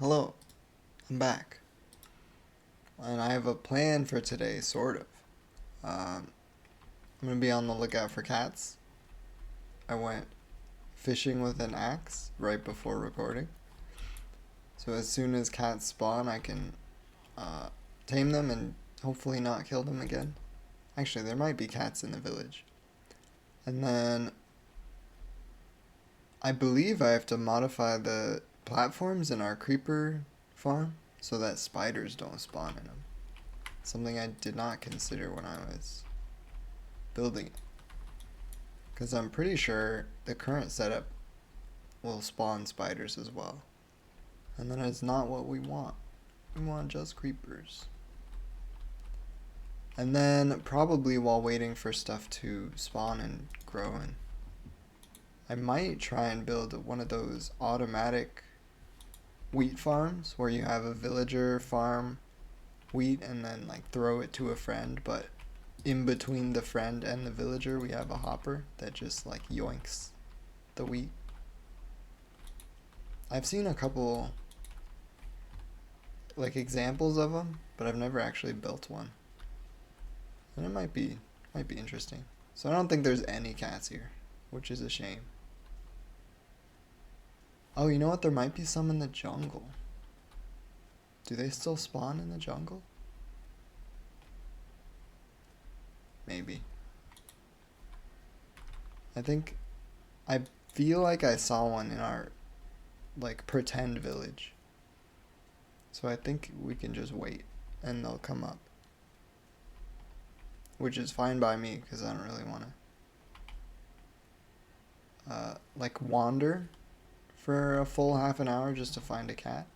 Hello, I'm back, and I have a plan for today, sort of. I'm gonna be on the lookout for cats. I went fishing with an axe right before recording, so as soon as cats spawn, I can uh, tame them and hopefully not kill them again. Actually, there might be cats in the village. And then I believe I have to modify the platforms in our creeper farm so that spiders don't spawn in them. Something I did not consider when I was building it. Because I'm pretty sure the current setup will spawn spiders as well. And that is not what we want. We want just creepers. And then, probably while waiting for stuff to spawn and grow, and I might try and build one of those automatic wheat farms where you have a villager farm wheat and then like throw it to a friend, but in between the friend and the villager we have a hopper that just like yoinks the wheat. I've seen a couple like examples of them, but I've never actually built one. And it might be interesting. So I don't think there's any cats here, which is a shame. Oh, you know what? There might be some in the jungle. Do they still spawn in the jungle? Maybe. I think I feel like I saw one in our like pretend village. So I think we can just wait and they'll come up. Which is fine by me because I don't really want to like wander for a full half an hour just to find a cat.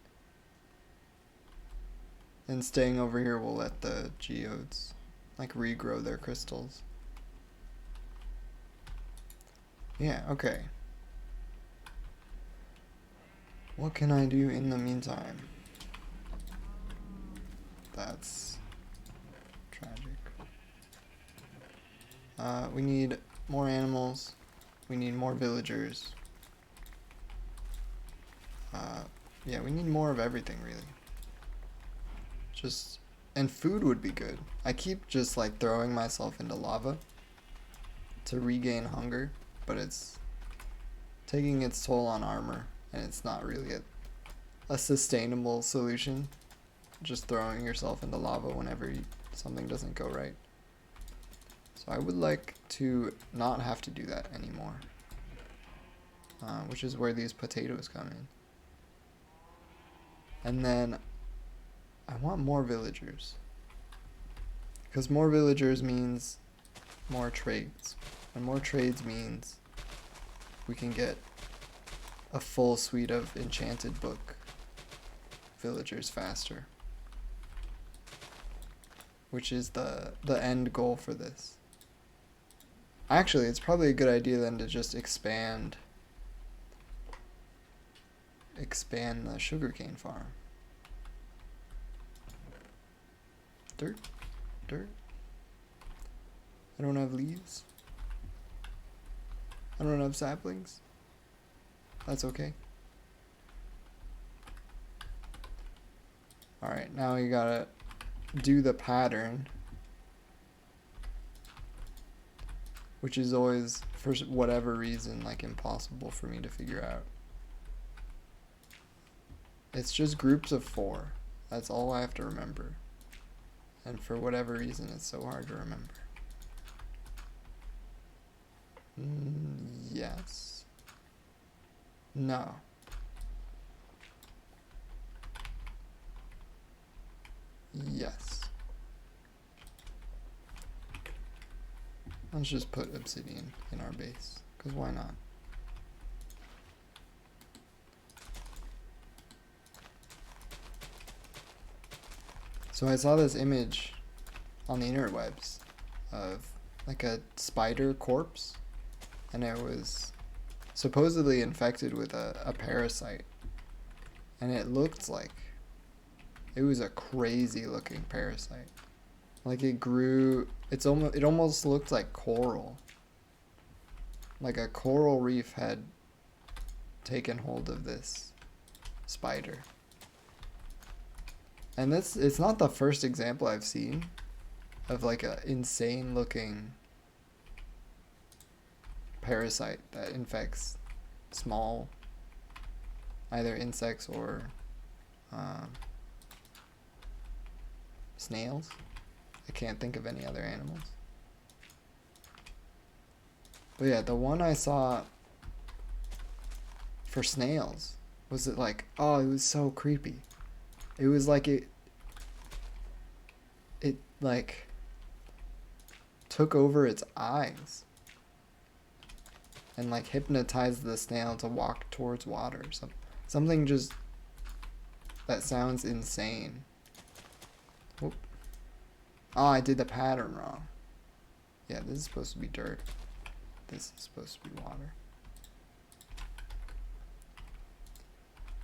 And staying over here will let the geodes like regrow their crystals. Yeah, okay. What can I do in the meantime? That's tragic. We need more animals. We need more villagers. Yeah, we need more of everything, really. Just, and food would be good. I keep just like throwing myself into lava to regain hunger, but it's taking its toll on armor, and it's not really a sustainable solution. Just throwing yourself into lava whenever something doesn't go right. So I would like to not have to do that anymore, which is where these potatoes come in. And then I want more villagers, because more villagers means more trades, and more trades means we can get a full suite of enchanted book villagers faster, which is the end goal for this. Actually, it's probably a good idea then to just expand the sugarcane farm. Dirt? Dirt? I don't have leaves. I don't have saplings. That's okay. Alright, now you gotta do the pattern, which is always, for whatever reason, like impossible for me to figure out. It's just groups of 4. That's all I have to remember. And for whatever reason, it's so hard to remember. Yes. No. Yes. Let's just put obsidian in our base, because why not? So I saw this image on the interwebs of like a spider corpse, and it was supposedly infected with a parasite, and it looked like it was a crazy looking parasite. Like it grew, it almost looked like coral. Like a coral reef had taken hold of this spider. And it's not the first example I've seen of like a insane looking parasite that infects small either insects or um, snails. I can't think of any other animals. But yeah, the one I saw for snails was it like, oh, it was so creepy. It was like it like took over its eyes and like hypnotized the snail to walk towards water. Something just that sounds insane. Oop. Oh, I did the pattern wrong. Yeah, this is supposed to be dirt. This is supposed to be water.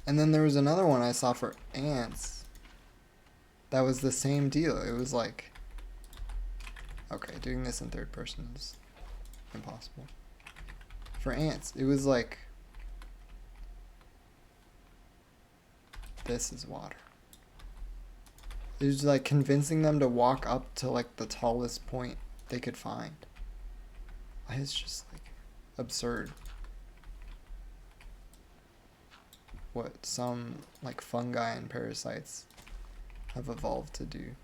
And then there was another one I saw for ants. That was the same deal. It was like, okay, doing this in third person is impossible. For ants, it was like, this is water. It was like convincing them to walk up to like the tallest point they could find. It's just like absurd what some like fungi and parasites have evolved to do.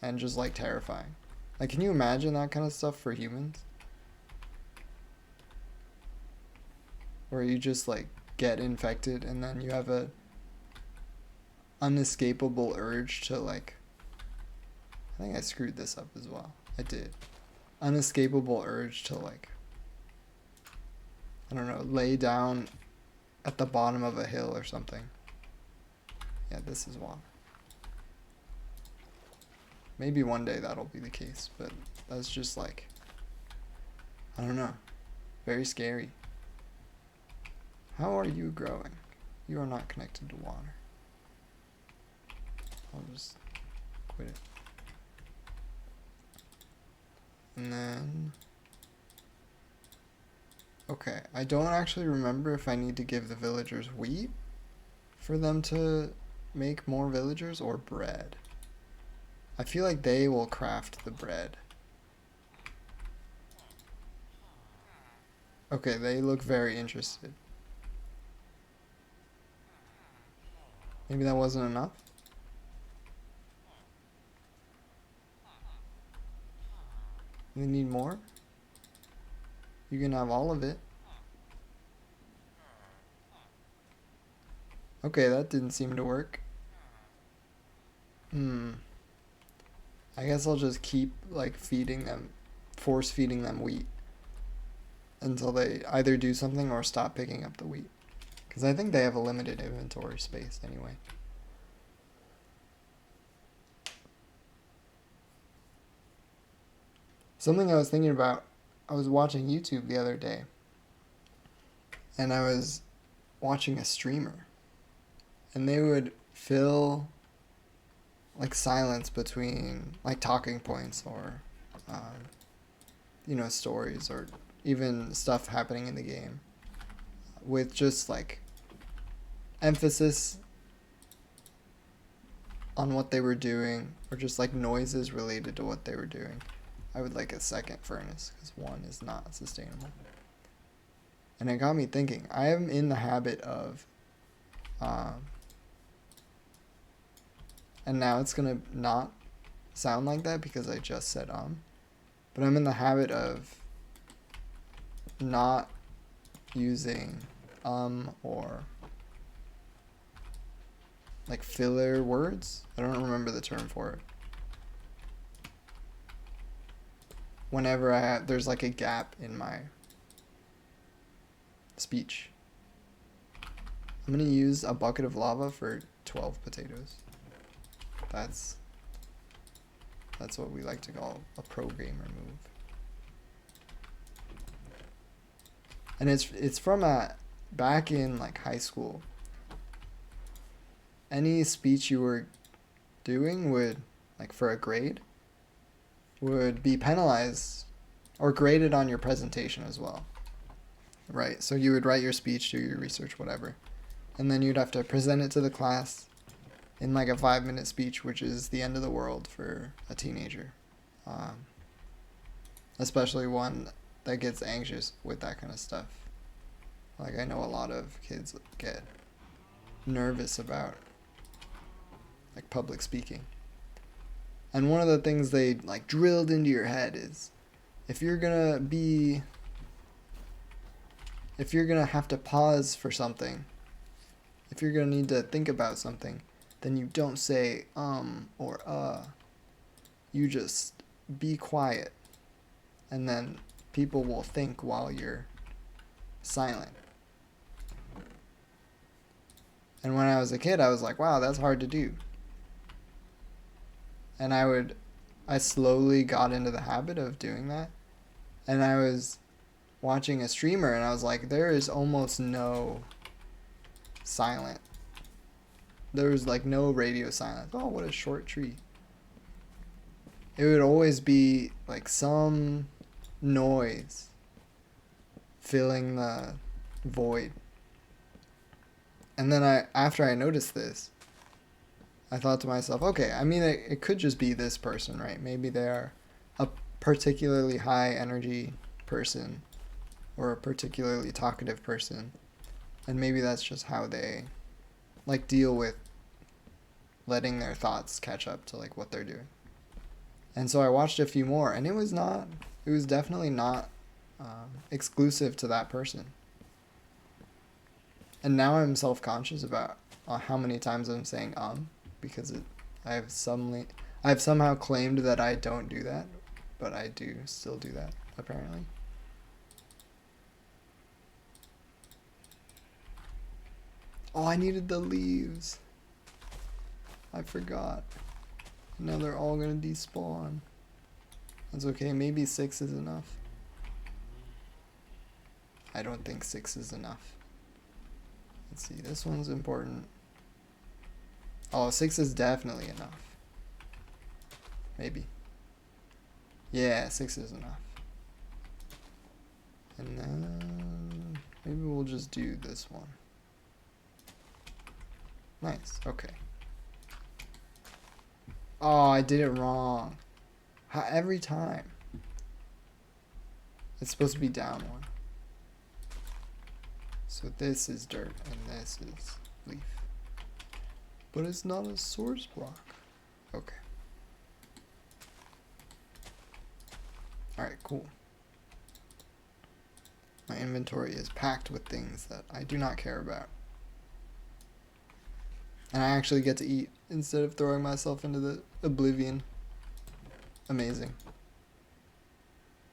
And just like terrifying. Like, can you imagine that kind of stuff for humans? Where you just like get infected and then you have a unescapable urge to like, I think I screwed this up as well. I did. Unescapable urge to like, I don't know, lay down at the bottom of a hill or something. Yeah, this is water. Maybe one day that'll be the case, but that's just like, I don't know, very scary. How are you growing? You are not connected to water. I'll just quit it. And then, okay, I don't actually remember if I need to give the villagers wheat for them to make more villagers or bread. I feel like they will craft the bread. Okay, they look very interested. Maybe that wasn't enough? They need more? You can have all of it. Okay, that didn't seem to work. I guess I'll just keep like feeding them, force feeding them wheat until they either do something or stop picking up the wheat. Because I think they have a limited inventory space anyway. Something I was thinking about, I was watching YouTube the other day, and I was watching a streamer, and they would fill like silence between like talking points or stories or even stuff happening in the game with just like emphasis on what they were doing or just like noises related to what they were doing. I would like a second furnace because one is not sustainable. And it got me thinking, I am in the habit of and now it's gonna not sound like that because I just said but I'm in the habit of not using or like filler words. I don't remember the term for it. Whenever there's like a gap in my speech. I'm gonna use a bucket of lava for 12 potatoes. That's what we like to call a pro gamer move. And it's from back in like high school. Any speech you were doing would, like for a grade, would be penalized or graded on your presentation as well. Right, so you would write your speech, do your research, whatever. And then you'd have to present it to the class. in like a 5-minute speech, which is the end of the world for a teenager, especially one that gets anxious with that kind of stuff. Like I know a lot of kids get nervous about like public speaking. And one of the things they like drilled into your head is if you're gonna have to pause for something, if you're gonna need to think about something, then you don't say or you just be quiet, and then people will think while you're silent. And when I was a kid, I was like, wow, that's hard to do. And I slowly got into the habit of doing that. And I was watching a streamer and I was like, there is almost no silent. There was like no radio silence. Oh, what a short tree. It would always be like some noise filling the void. And then after I noticed this, I thought to myself, okay, I mean, it could just be this person, right? Maybe they are a particularly high energy person or a particularly talkative person. And maybe that's just how they like deal with letting their thoughts catch up to like what they're doing. And so I watched a few more, and it was definitely not exclusive to that person. And now I'm self-conscious about how many times I'm saying because I've somehow claimed that I don't do that, but I do still do that apparently. Oh, I needed the leaves. I forgot. Now they're all gonna despawn. That's okay, maybe 6 is enough. I don't think 6 is enough. Let's see, this one's important. Oh, 6 is definitely enough. Maybe. Yeah, 6 is enough. And then maybe we'll just do this one. Nice, okay. Oh, I did it wrong. Every time. It's supposed to be down one. So this is dirt and this is leaf. But it's not a source block. Okay. Alright, cool. My inventory is packed with things that I do not care about. And I actually get to eat instead of throwing myself into the oblivion. Amazing.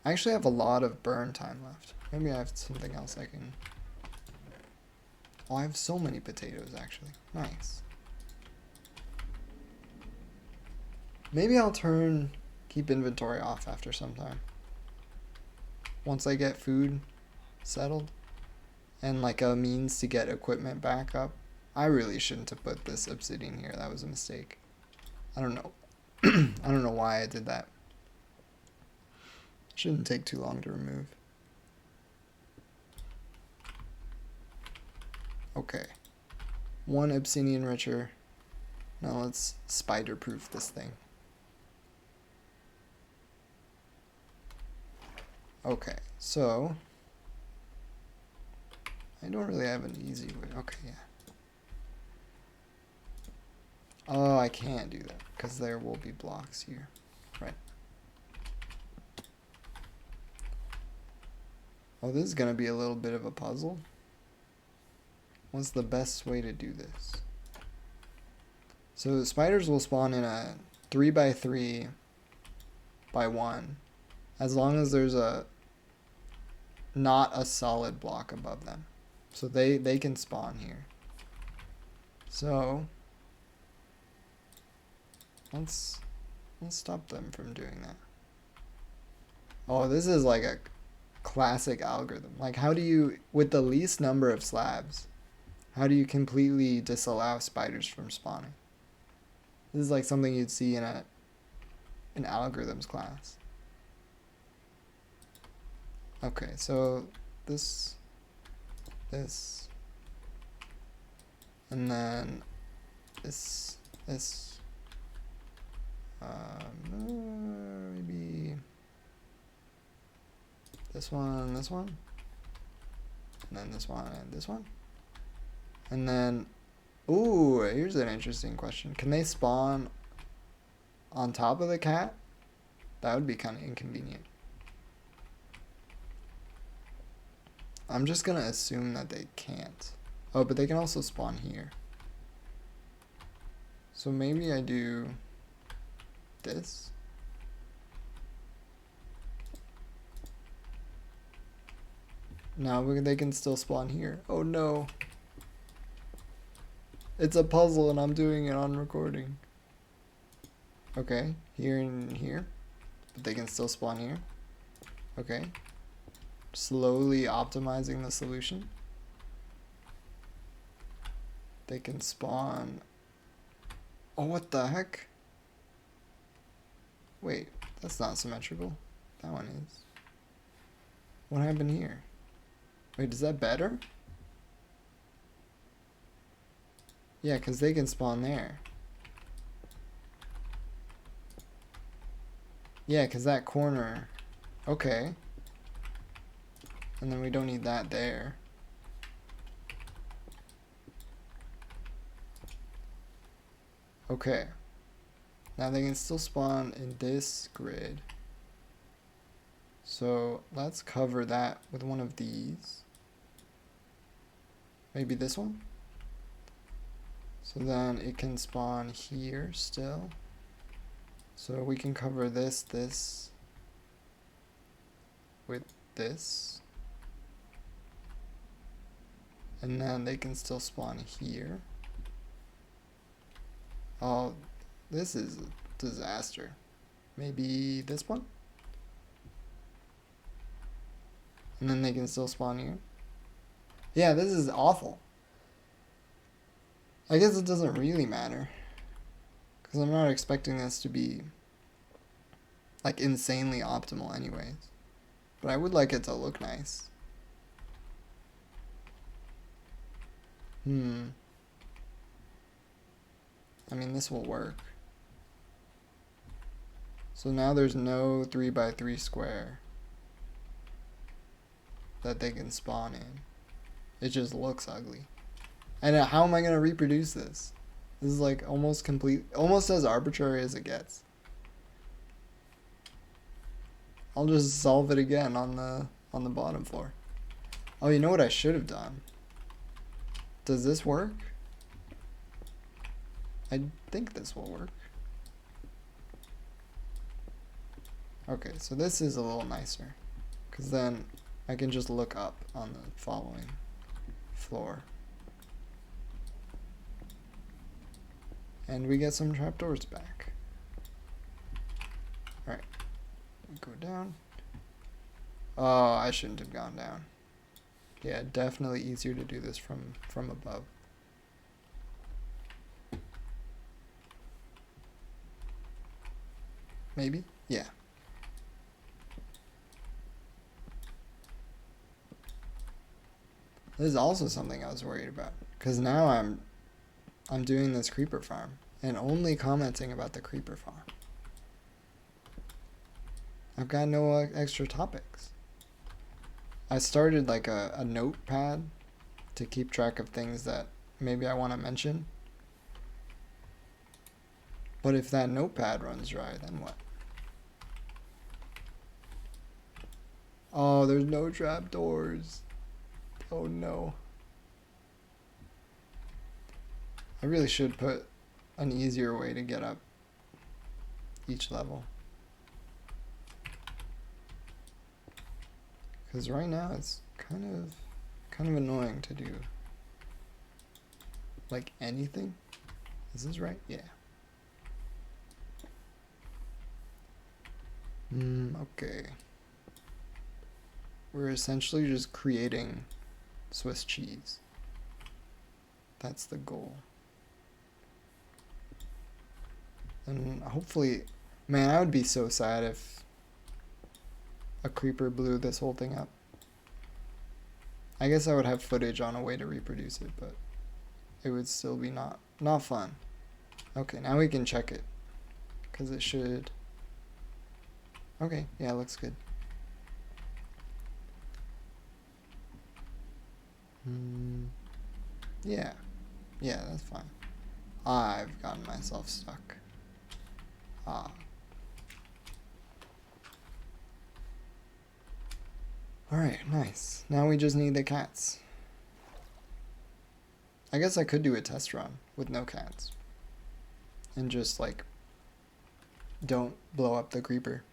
I actually have a lot of burn time left. Maybe I have something else I can... Oh, I have so many potatoes, actually. Nice. Maybe I'll keep inventory off after some time. Once I get food settled and like a means to get equipment back up. I really shouldn't have put this obsidian here. That was a mistake. I don't know. I don't know why I did that. Shouldn't take too long to remove. Okay. 1 obsidian richer. Now let's spider-proof this thing. Okay, so I don't really have an easy way. Okay, yeah. Oh, I can't do that because there will be blocks here. Right. Oh, this is going to be a little bit of a puzzle. What's the best way to do this? So spiders will spawn in a 3x3 by 1 as long as there's not a solid block above them. So they can spawn here. So let's stop them from doing that. Oh, this is like a classic algorithm. Like, how do you, with the least number of slabs, how do you completely disallow spiders from spawning? This is like something you'd see in an algorithms class. Okay, so this, and then this, this. Maybe this one, and then this one, and this one. And then, ooh, here's an interesting question. Can they spawn on top of the cat? That would be kind of inconvenient. I'm just gonna assume that they can't. Oh, but they can also spawn here. So maybe I do this. Now they can still spawn here. Oh no. It's a puzzle and I'm doing it on recording. Okay, here and here. But they can still spawn here. Okay. Slowly optimizing the solution. They can spawn. Oh, what the heck? Wait, that's not symmetrical. That one is. What happened here? Wait, is that better? Yeah, because they can spawn there. Yeah, because that corner. Okay. And then we don't need that there. Okay. Now they can still spawn in this grid. So let's cover that with one of these. Maybe this one? So then it can spawn here still. So we can cover this with this. And then they can still spawn here. Oh, this is a disaster. Maybe this one? And then they can still spawn here. Yeah, this is awful. I guess it doesn't really matter. Because I'm not expecting this to be like insanely optimal anyways. But I would like it to look nice. I mean, this will work. So now there's no 3x3 square that they can spawn in. It just looks ugly. And how am I going to reproduce this? This is like almost complete, almost as arbitrary as it gets. I'll just solve it again on the bottom floor. Oh, you know what I should have done? Does this work? I think this will work. Okay, so this is a little nicer, because then I can just look up on the following floor. And we get some trapdoors back. Alright, go down. Oh, I shouldn't have gone down. Yeah, definitely easier to do this from above. Maybe? Yeah. This is also something I was worried about, because now I'm doing this creeper farm and only commenting about the creeper farm. I've got no extra topics. I started like a notepad to keep track of things that maybe I want to mention. But if that notepad runs dry, then what? Oh, there's no trapdoors. Oh no. I really should put an easier way to get up each level. Because right now it's kind of annoying to do like anything. Is this right? Yeah. Okay. We're essentially just creating Swiss cheese. That's the goal. And hopefully, man, I would be so sad if a creeper blew this whole thing up. I guess I would have footage on a way to reproduce it, but it would still be not fun. Okay, now we can check it. Because it should... Okay, yeah, it looks good. Yeah. Yeah, that's fine. I've gotten myself stuck. Ah. Alright, nice. Now we just need the cats. I guess I could do a test run with no cats. And just, like, don't blow up the creeper.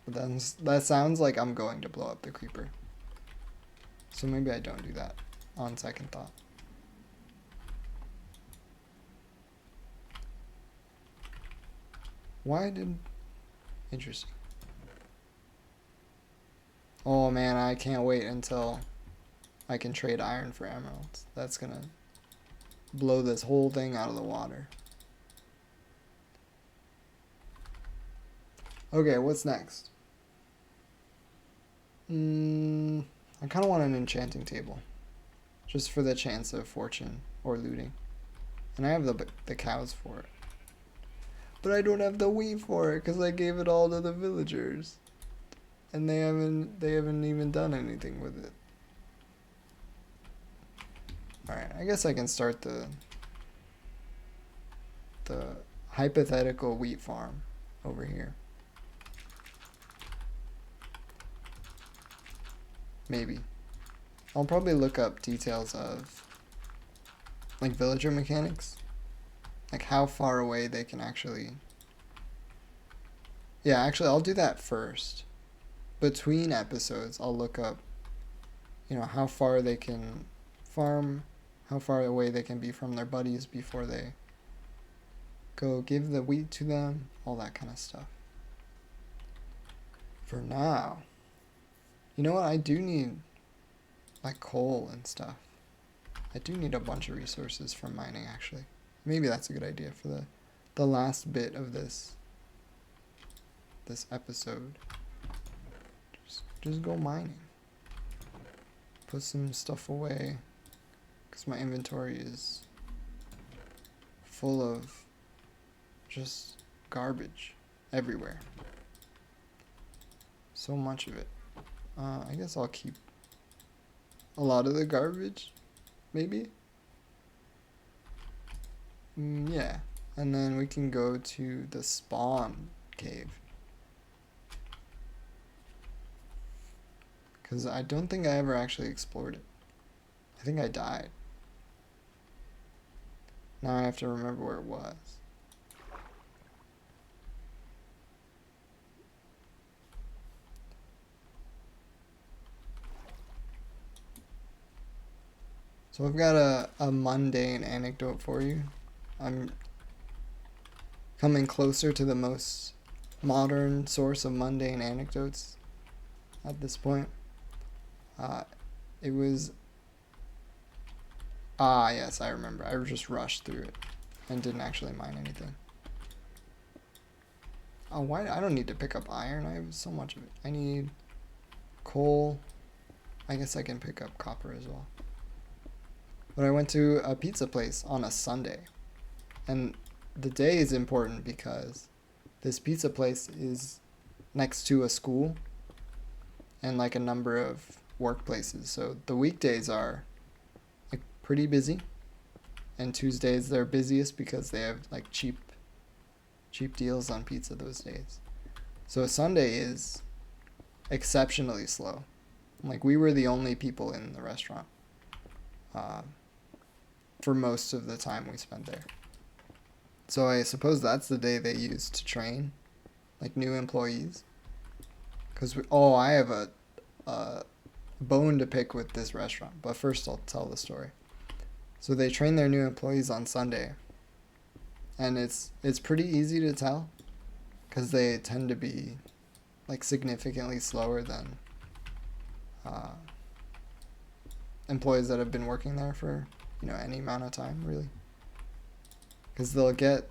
But then that sounds like I'm going to blow up the creeper. So maybe I don't do that on second thought. Why did... Interesting. Oh man, I can't wait until I can trade iron for emeralds. That's gonna blow this whole thing out of the water. Okay, what's next? I kind of want an enchanting table. Just for the chance of fortune or looting. And I have the cows for it. But I don't have the wheat for it because I gave it all to the villagers. And they haven't even done anything with it. Alright, I guess I can start the hypothetical wheat farm over here. Maybe. I'll probably look up details of like villager mechanics. Like how far away they can actually... Yeah, actually I'll do that first. Between episodes, I'll look up, you know, how far they can farm, how far away they can be from their buddies before they go give the wheat to them, all that kind of stuff. For now, you know what, I do need, like, coal and stuff. I do need a bunch of resources from mining, actually. Maybe that's a good idea for the last bit of this episode. Just go mining. Put some stuff away. Because my inventory is full of just garbage everywhere. So much of it. I guess I'll keep a lot of the garbage. Maybe? Yeah. And then we can go to the spawn cave. Because I don't think I ever actually explored it. I think I died. Now I have to remember where it was. So I've got a mundane anecdote for you. I'm coming closer to the most modern source of mundane anecdotes at this point. It was... yes, I remember. I just rushed through it and didn't actually mine anything. Oh, why? I don't need to pick up iron. I have so much of it. I need coal. I guess I can pick up copper as well. But I went to a pizza place on a Sunday. And the day is important because this pizza place is next to a school and like a number of workplaces. So the weekdays are like pretty busy, and Tuesdays they're busiest because they have like cheap deals on pizza those days. So Sunday is exceptionally slow. Like we were the only people in the restaurant for most of the time we spent there. So I suppose that's the day they use to train like new employees. Because I have a bone to pick with this restaurant, but first I'll tell the story. So they train their new employees on Sunday, and it's pretty easy to tell because they tend to be like significantly slower than employees that have been working there for, you know, any amount of time, really. Because they'll get...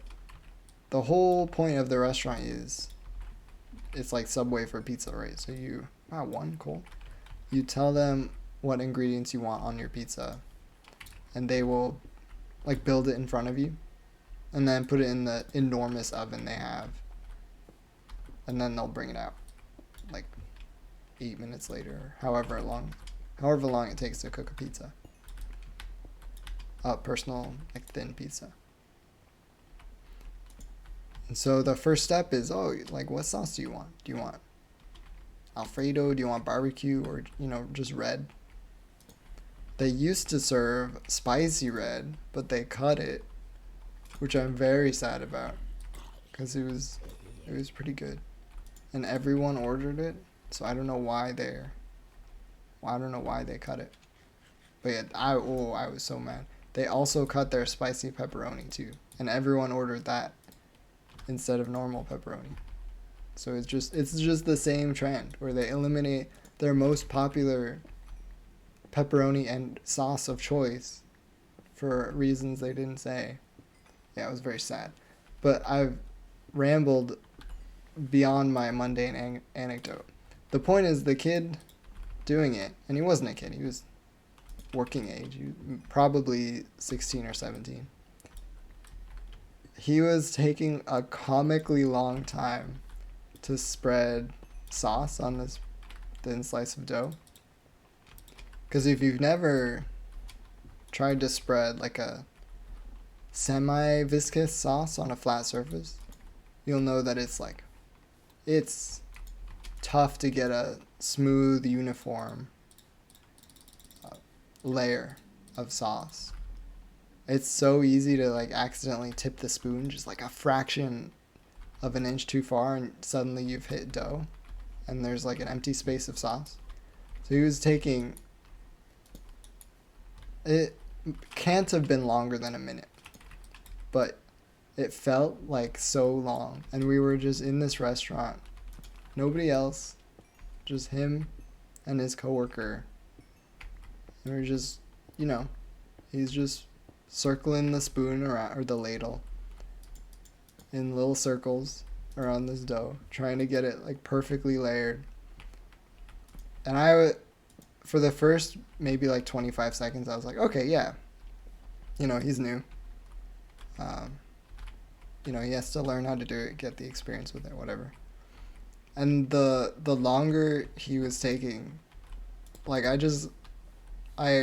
The whole point of the restaurant is... It's like Subway for pizza, right? So you... one, cool. You tell them what ingredients you want on your pizza, and they will, like, build it in front of you. and then put it in the enormous oven they have, and then they'll bring it out like 8 minutes later, or however long it takes to cook a pizza. A personal, like, thin pizza. And so the first step is, like, what sauce do you want? Do you want Alfredo? Do you want barbecue, or just red? They used to serve spicy red, but they cut it, which I'm very sad about, because it was pretty good, and everyone ordered it. So I don't know why they cut it. But yeah, I was so mad. They also cut their spicy pepperoni too, and everyone ordered that instead of normal pepperoni. So it's just the same trend where they eliminate their most popular pepperoni and sauce of choice for reasons they didn't say. Yeah, it was very sad. But I've rambled beyond my mundane anecdote. The point is, the kid doing it, and he wasn't a kid, he was working age, he was probably 16 or 17. He was taking a comically long time to spread sauce on this thin slice of dough. Because if you've never tried to spread like a semi-viscous sauce on a flat surface, you'll know that it's tough to get a smooth, uniform layer of sauce. It's so easy to like accidentally tip the spoon just like a fraction of an inch too far, and suddenly you've hit dough and there's like an empty space of sauce. So he was taking, it can't have been longer than a minute, but it felt like so long. And we were just in this restaurant, nobody else, just him and his coworker. And we were just, he's just circling the spoon around, or the ladle, in little circles around this dough, trying to get it like perfectly layered. And for the first maybe like 25 seconds, I was like, okay, yeah, he's new. He has to learn how to do it, get the experience with it, whatever. And the longer he was taking, like, I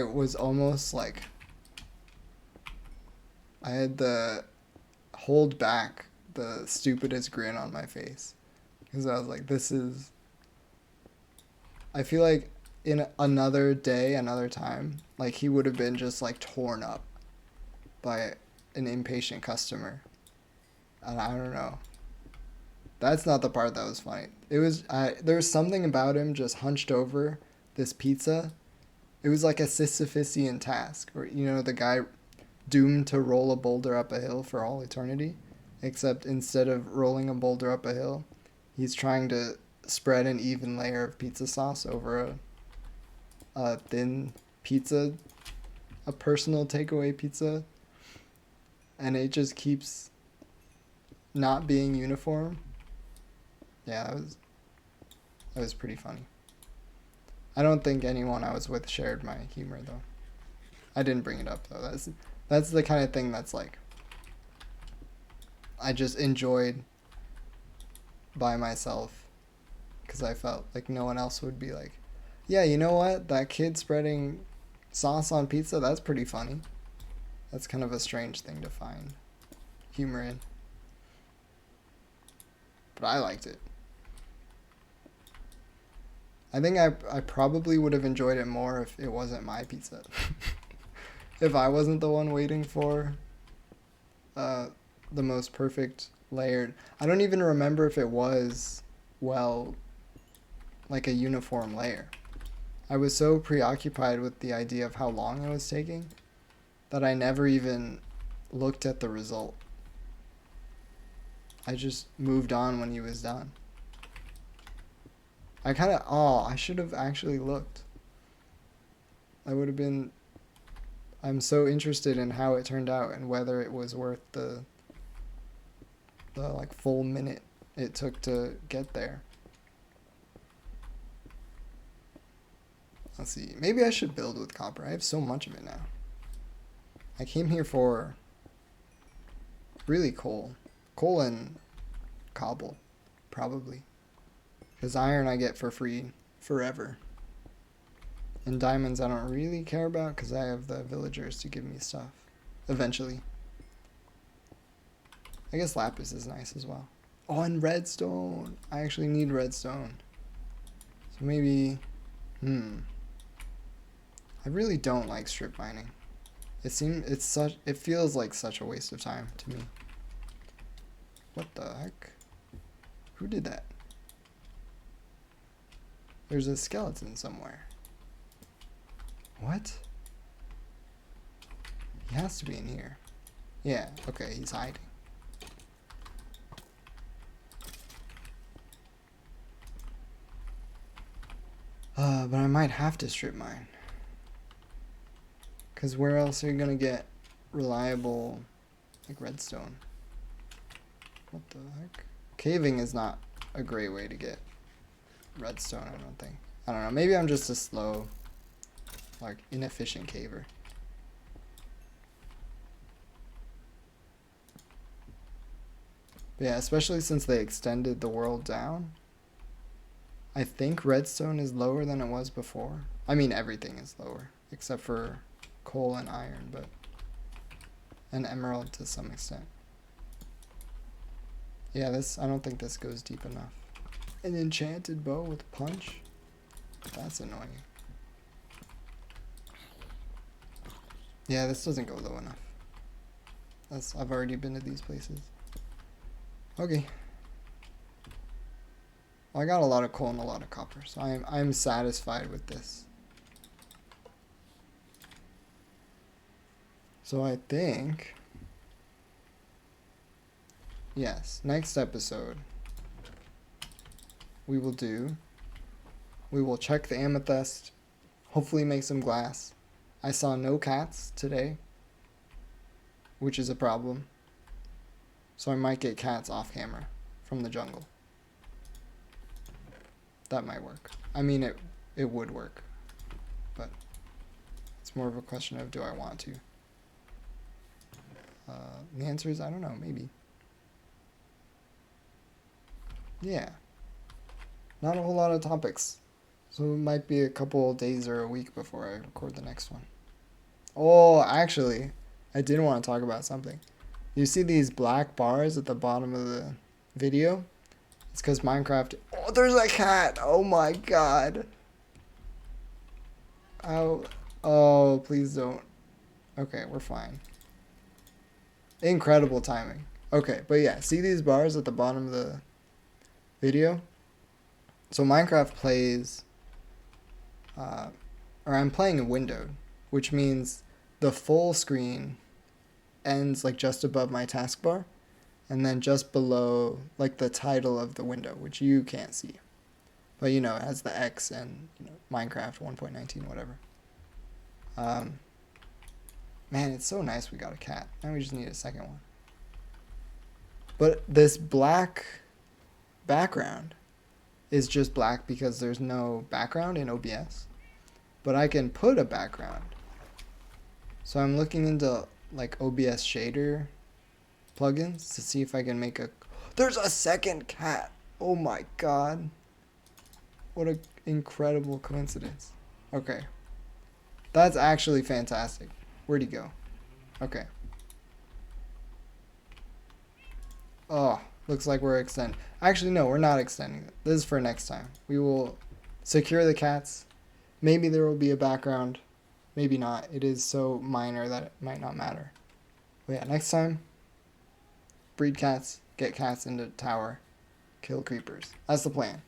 was almost like, I had to hold back the stupidest grin on my face, because I was like, I feel like in another day, another time, like, he would have been just like torn up by an impatient customer. And I don't know. That's not the part that was funny. There was something about him just hunched over this pizza. It was like a Sisyphusian task, where, the guy doomed to roll a boulder up a hill for all eternity, except instead of rolling a boulder up a hill, he's trying to spread an even layer of pizza sauce over a thin pizza, a personal takeaway pizza, and it just keeps not being uniform. Yeah, that was pretty funny. I don't think anyone I was with shared my humor, though. I didn't bring it up, though. That's the kind of thing that's like, I just enjoyed by myself, because I felt like no one else would be like, yeah, you know what? That kid spreading sauce on pizza, that's pretty funny. That's kind of a strange thing to find humor in. But I liked it. I think I probably would have enjoyed it more if it wasn't my pizza. If I wasn't the one waiting for the most perfect layered. I don't even remember if it was, well, like a uniform layer. I was so preoccupied with the idea of how long it was taking that I never even looked at the result. I just moved on when he was done. I should have actually looked. I'm so interested in how it turned out and whether it was worth the like full minute it took to get there. Let's see. Maybe I should build with copper. I have so much of it now. I came here for Really coal. Coal and cobble, probably. Because iron I get for free forever. And diamonds I don't really care about because I have the villagers to give me stuff. Eventually. I guess lapis is nice as well. Oh, and redstone. I actually need redstone. So maybe... I really don't like strip mining. It feels like such a waste of time to me. What the heck? Who did that? There's a skeleton somewhere. What? He has to be in here. Yeah, okay, he's hiding. But I might have to strip mine. Because where else are you gonna get reliable, like, redstone? What the heck? Caving is not a great way to get redstone, I don't think. I don't know, maybe I'm just a slow, like, inefficient caver. But yeah, especially since they extended the world down. I think redstone is lower than it was before. I mean, everything is lower, except for coal and iron, but... and emerald to some extent. Yeah, I don't think this goes deep enough. An enchanted bow with punch? That's annoying. Yeah, this doesn't go low enough. I've already been to these places. Okay. Well, I got a lot of coal and a lot of copper, so I'm satisfied with this. So I think... yes, next episode we will check the amethyst, hopefully make some glass. I saw no cats today, which is a problem. So I might get cats off camera from the jungle. That might work. I mean, it would work, but it's more of a question of, do I want to? The answer is, I don't know, maybe. Yeah. Not a whole lot of topics. So it might be a couple days or a week before I record the next one. Oh, actually, I did want to talk about something. You see these black bars at the bottom of the video? It's because Minecraft... oh, there's a cat! Oh my god! Oh, please don't. Okay, we're fine. Incredible timing. Okay, but yeah, see these bars at the bottom of the video? So Minecraft plays... or I'm playing in windowed, which means the full screen ends like just above my taskbar, and then just below like the title of the window, which you can't see. But you know, it has the X and Minecraft 1.19, whatever. Man, it's so nice we got a cat. Now we just need a second one. But this black background is just black because there's no background in OBS. But I can put a background. So I'm looking into like OBS shader plugins to see if I can make a... there's a second cat! Oh my god. What an incredible coincidence. Okay. That's actually fantastic. Where'd he go? Okay. Oh, looks like we're extending. Actually, no, we're not extending it. This is for next time. We will secure the cats. Maybe there will be a background. Maybe not. It is so minor that it might not matter. But yeah, next time, breed cats, get cats into tower, kill creepers. That's the plan.